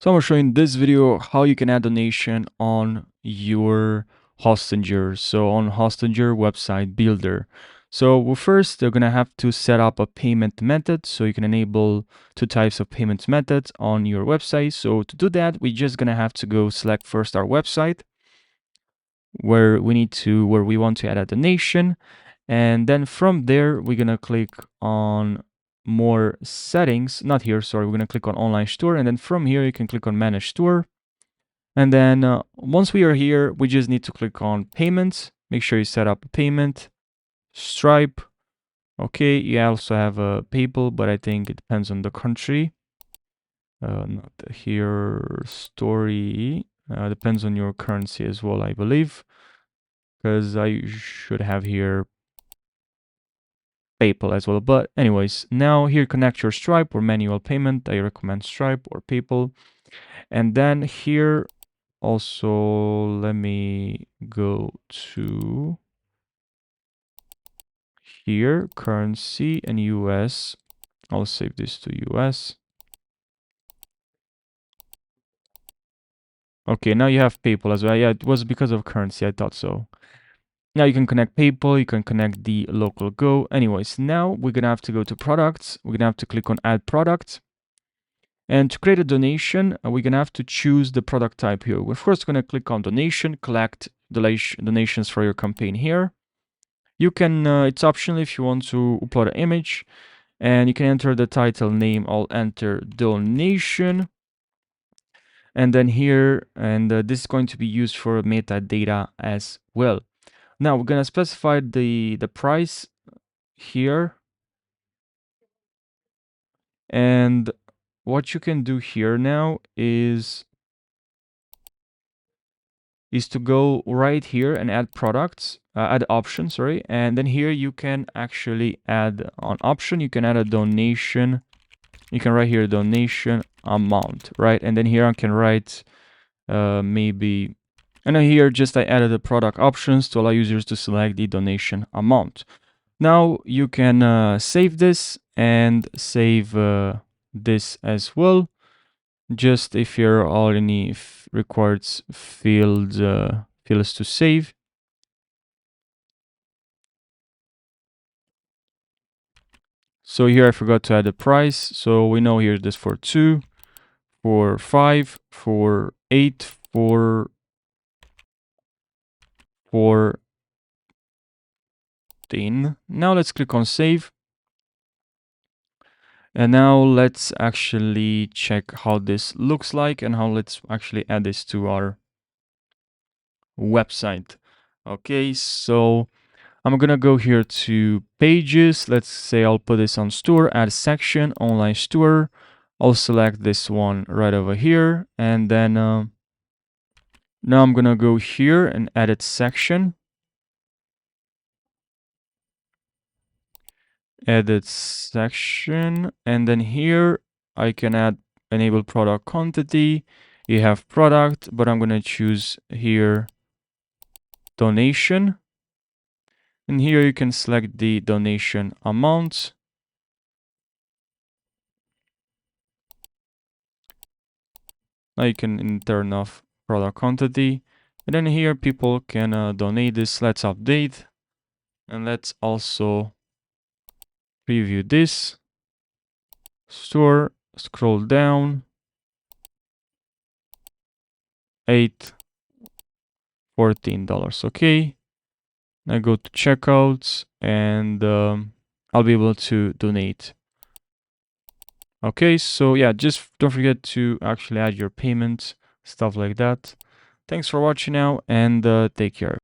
So I'm going to show you in this video how you can add donation on your Hostinger. So on Hostinger website builder. So first you're going to have to set up a payment method so you can enable two types of payment methods on your website. So to do that, we're just going to have to go select first our website where we want to add a donation. And then from there, we're going to click on more settings, not here, sorry, we're going to click on online store. And then from here, you can click on manage store. And then once we are here, we just need to click on payments. Make sure you set up a payment, Stripe. Okay, you also have a PayPal, but I think it depends on the country. Not here, story. Depends on your currency as well, I believe. Because I should have here PayPal as well. But anyways, now here connect your Stripe or manual payment. I recommend Stripe or PayPal. And then here also, let me go to here, currency and US. I'll save this to US. Okay, now you have PayPal as well. Yeah, it was because of currency, I thought so. Now you can connect PayPal, you can connect the local Go. Anyways, now we're gonna have to go to products. We're gonna have to click on add product. And to create a donation, we're gonna have to choose the product type here. We're first gonna click on donation, collect donations for your campaign here. You can, it's optional if you want to upload an image, and you can enter the title name. I'll enter donation. And then here, and this is going to be used for metadata as well. Now we're gonna specify the price here. And what you can do here now is to go right here and add products, add options, sorry. And then here you can actually add on option, you can add a donation. You can write here donation amount, right? And then here I can write maybe, and then here just I added the product options to allow users to select the donation amount. Now you can save this and save this as well. Just if you're already required fields to save. So here I forgot to add the price. So we know here this for 2, for 5, for 8, for 14. Now let's click on save. And now let's actually check how this looks like and how let's actually add this to our website. Okay, so I'm gonna go here to pages. Let's say I'll put this on store, add section, online store. I'll select this one right over here. And then now I'm gonna go here and edit section. Edit section. And then here I can add enable product quantity. You have product, but I'm gonna choose here donation. And here you can select the donation amount. Now you can turn off product quantity. And then here people can donate this. Let's update. And let's also preview this. Store, scroll down. 8, $14. Okay. I go to checkouts and I'll be able to donate. Okay, so yeah, just don't forget to actually add your payments, stuff like that. Thanks for watching now, and take care.